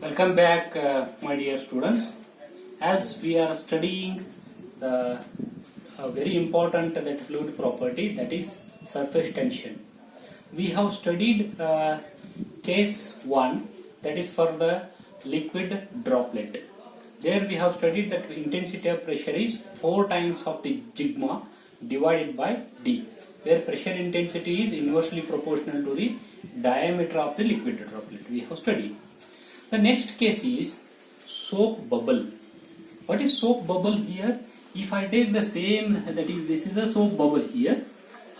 Welcome back, my dear students. As we are studying the very important that fluid property, that is surface tension. We have studied case 1, that is for the liquid droplet. There we have studied that intensity of pressure is 4 times of the sigma divided by d, where pressure intensity is inversely proportional to the diameter of the liquid droplet. We have studied. The next case is soap bubble. What is soap bubble here? If I take the same, that is, this is a soap bubble here.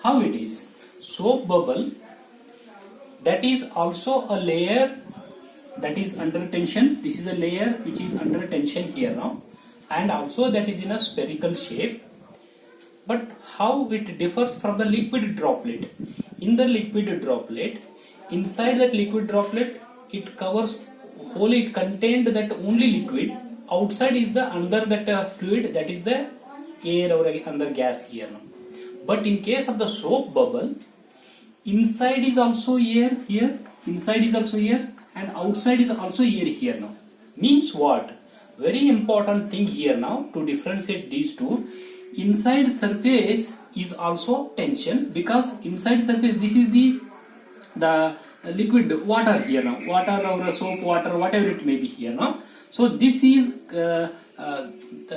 How it is? Soap bubble, that is also a layer that is under tension. This is a layer which is under tension here now, and also that is in a spherical shape. But how it differs from the liquid droplet? In the liquid droplet, inside that liquid droplet, it covers wholly, it contained that only liquid. Outside is the under that fluid, that is the air or under gas here now. But in case of the soap bubble, inside is also air here, inside is also air, and outside is also air here now. Means what? Very important thing here now to differentiate these two. Inside surface is also tension, because inside surface, this is the liquid water here now, water or soap water, whatever it may be here now. So this is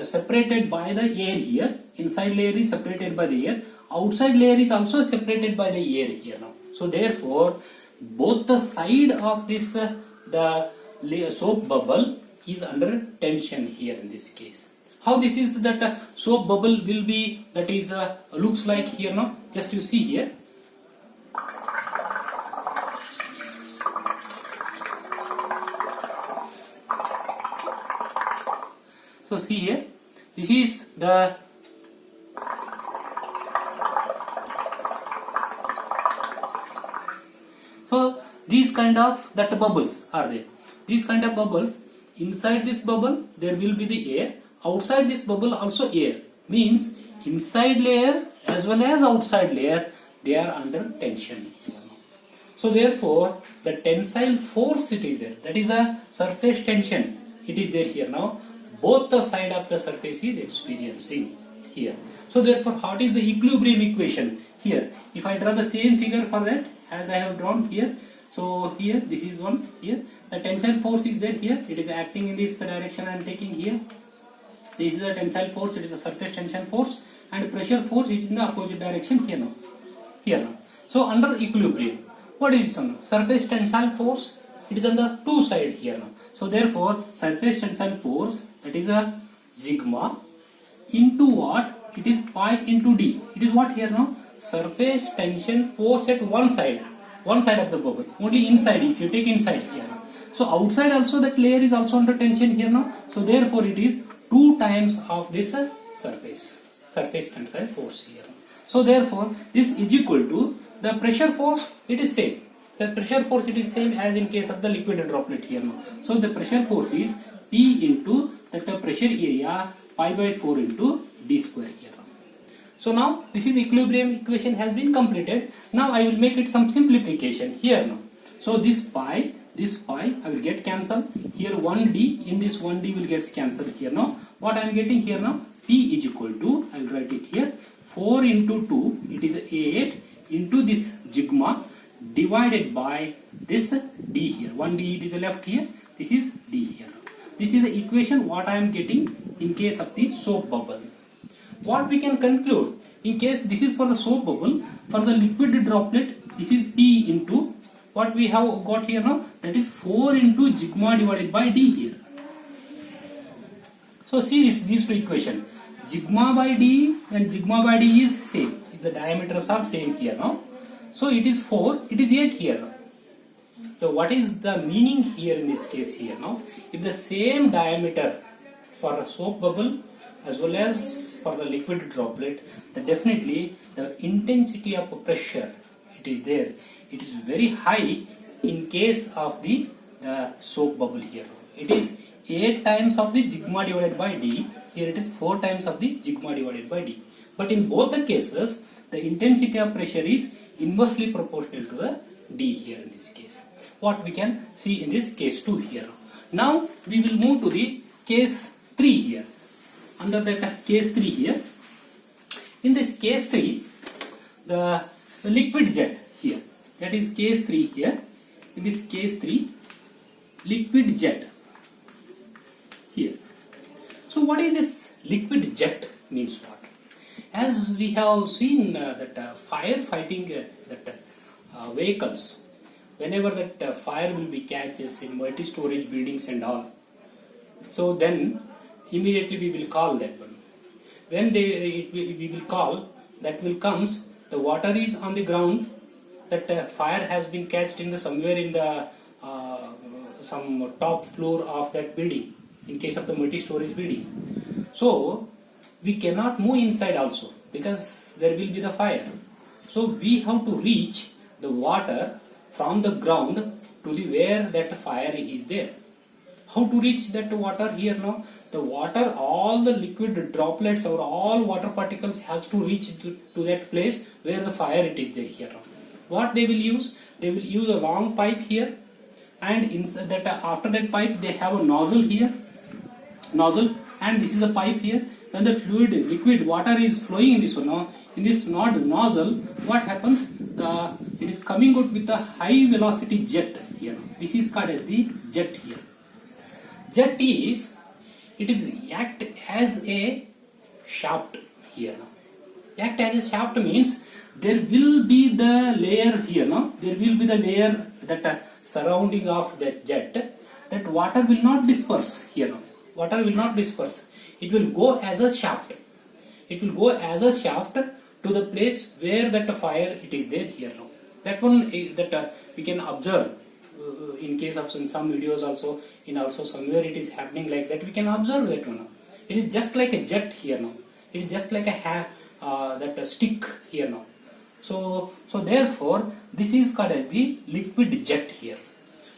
separated by the air here. Inside layer is separated by the air. Outside layer is also separated by the air here now. So therefore, both the side of this the soap bubble is under tension here in this case. How this is that soap bubble will be, that is looks like here now. Just you see here. So see here, this is the these kind of that bubbles are there. These kind of bubbles, inside this bubble there will be the air, outside this bubble also air. Means inside layer as well as outside layer, they are under tension. So therefore the tensile force it is there, that is a surface tension, it is there here now. Both the side of the surface is experiencing here. So therefore, what is the equilibrium equation here? If I draw the same figure for that as I have drawn here. So here, this is one here. The tensile force is there here. It is acting in this direction I am taking here. This is a tensile force. It is a surface tension force, and pressure force is in the opposite direction here now. Here now. So under equilibrium, what is this one? Surface tensile force. It is on the two side here now. So therefore, surface tensile force, that is a sigma into what? It is pi into d. It is what here now? Surface tension force at one side of the bubble. Only inside, if you take inside here now. So outside also that layer is also under tension here now. So therefore it is 2 times of this surface tensile force here. So therefore this is equal to the pressure force, it is same. So pressure force it is same as in case of the liquid droplet here now. So the pressure force is P into that pressure area pi by 4 into d square here. So now this is equilibrium equation has been completed. Now I will make it some simplification here now. So this pi I will get cancelled. Here 1d, in this 1d will get cancelled here now. What I am getting here now? P is equal to, I will write it here, 4 into 2, it is 8 into this sigma divided by this d here. 1d is left here, this is d here. This is the equation what I am getting in case of the soap bubble. What we can conclude, in case this is for the soap bubble, for the liquid droplet, this is P into what we have got here now, that is 4 into sigma divided by d here. So see these two equations, sigma by d and sigma by d is same, the diameters are same here now. So it is 4, it is 8 here now. So what is the meaning here in this case here now? If the same diameter for a soap bubble as well as for the liquid droplet, then definitely the intensity of pressure, it is there. It is very high in case of the soap bubble here. It is 8 times of the sigma divided by d. Here it is 4 times of the sigma divided by d. But in both the cases, the intensity of pressure is inversely proportional to the d here in this case. What we can see in this case 2 here. Now we will move to the case 3 here. Under that case 3 here, in this case 3, the liquid jet here, that is case 3 here. In this case 3, liquid jet here. So what is this liquid jet means what? As we have seen that firefighting vehicles, whenever that fire will be catches in multi-storage buildings and all, so then immediately we will call that one. When we will call, that will comes, the water is on the ground, that fire has been catched in the somewhere in the some top floor of that building, in case of the multi-storage building. So we cannot move inside also because there will be the fire. So we have to reach the water from the ground to the where that fire is there. How to reach that water here now? The water, all the liquid droplets or all water particles has to reach to that place where the fire it is there here now. What they will use? They will use a long pipe here, and inside that after that pipe they have a nozzle here, and this is a pipe here. When the fluid, liquid water is flowing in this one now, in this nozzle, what happens? It is coming out with a high velocity jet here now. This is called as the jet here. Jet is, it is act as a shaft here now. Act as a shaft means there will be the layer here now. There will be the layer that surrounding of that jet. That water will not disperse here now. Water will not disperse. It will go as a shaft. It will go as a shaft to the place where that fire it is there here now. That one that we can observe in case of some videos also, in also somewhere it is happening like that, we can observe that one. It is just like a jet here now. It is just like a stick here now. So therefore this is called as the liquid jet here.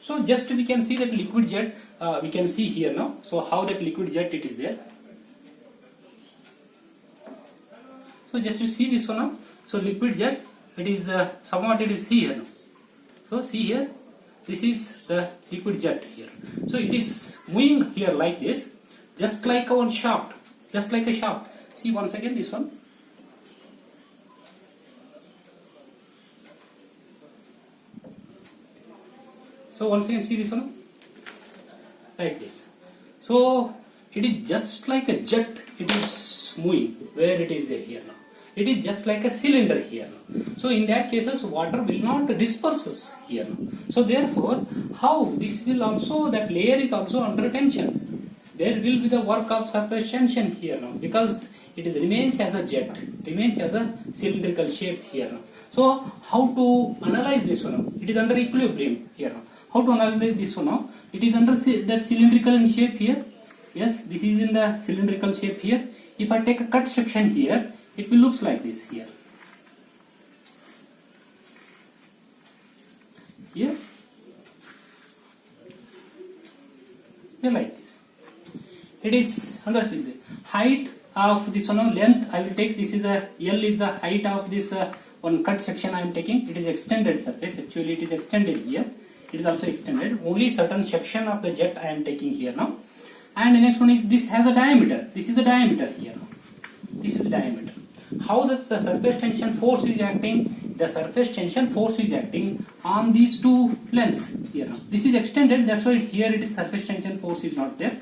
So just we can see that liquid jet we can see here now. So how that liquid jet it is there. So just to see this one now. So liquid jet, it is somewhat it is here now. So see here, this is the liquid jet here. So it is moving here like this, just like one shaft, just like a shaft. See once again this one. So once again see this one, like this. So it is just like a jet, it is moving where it is there here now. It is just like a cylinder here now. So in that cases water will not disperses here now. So therefore how this will also, that layer is also under tension. There will be the work of surface tension here now, because it is remains as a jet, remains as a cylindrical shape here now. So how to analyze this one now? It is under equilibrium here now. How to analyze this one now? It is under that cylindrical in shape here. Yes, this is in the cylindrical shape here. If I take a cut section here, it will looks like this here. Here like this. It is under the height of this one, length I will take. This is a L is the height of this one cut section I am taking. It is extended surface. Actually, it is extended here. It is also extended. Only certain section of the jet I am taking here now. And the next one is this has a diameter. This is the diameter here now. This is the diameter. How the surface tension force is acting? The surface tension force is acting on these two lengths here now. This is extended, that's why here it is surface tension force is not there.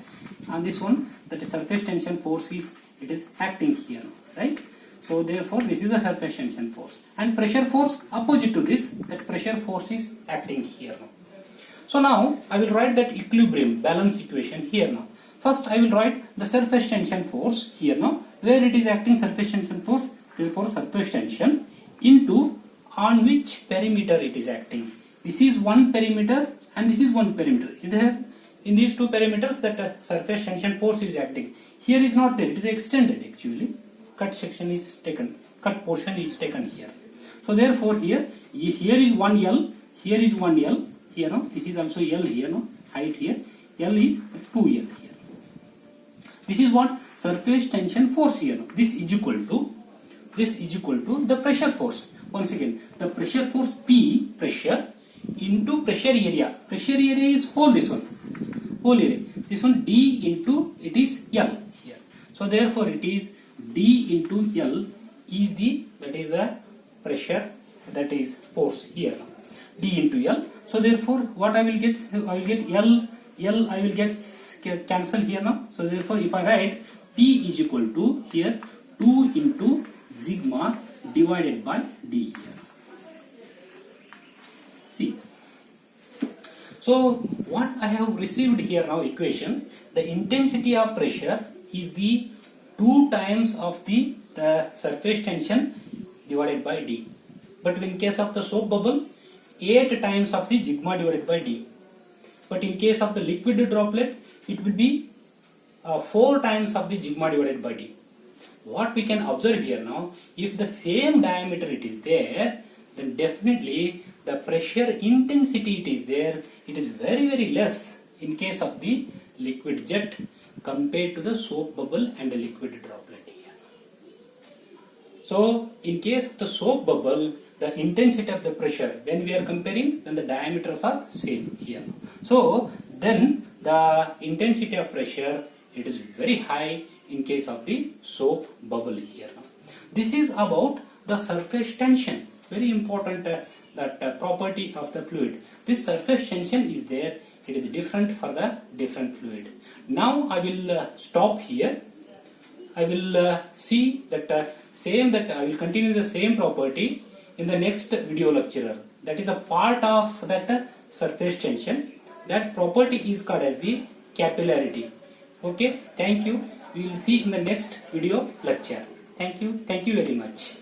On this one, that is surface tension force is, it is acting here now, right? So therefore this is the surface tension force. And pressure force opposite to this, that pressure force is acting here now. So now I will write that equilibrium balance equation here now. First I will write the surface tension force here now, where it is acting surface tension force, therefore surface tension into on which perimeter it is acting. This is one perimeter and this is one perimeter. In these two perimeters that surface tension force is acting. Here is not there, it is extended actually. Cut section is taken, cut portion is taken here. So therefore here is one L, here is one L, here now, this is also L here now, height here, L is 2L here. This is what surface tension force here now. This is equal to the pressure force. Once again, the pressure force P, pressure, into pressure area. Pressure area is whole this one. whole area. This one D into it is L here. So therefore it is D into L is the pressure, that is force here. D into L. So therefore what I will get? I will get L I will get cancel here now. So therefore if I write P is equal to here 2 into sigma divided by D here. See. So what I have received here now equation, the intensity of pressure is the 2 times of the surface tension divided by D. But in case of the soap bubble, 8 times of the sigma divided by D. But in case of the liquid droplet, it will be 4 times of the sigma divided by D. What we can observe here now, if the same diameter it is there, then definitely the pressure intensity it is there, it is very less in case of the liquid jet compared to the soap bubble and the liquid droplet here. So in case of the soap bubble, the intensity of the pressure, when we are comparing, then the diameters are same here. So then the intensity of pressure, it is very high in case of the soap bubble here. This is about the surface tension, very important that property of the fluid. This surface tension is there, it is different for the different fluid. Now I will stop here. I will see that I will continue the same property in the next video lecture. That is a part of that surface tension. That property is called as the capillarity. Okay, thank you. We will see in the next video lecture. Thank you very much.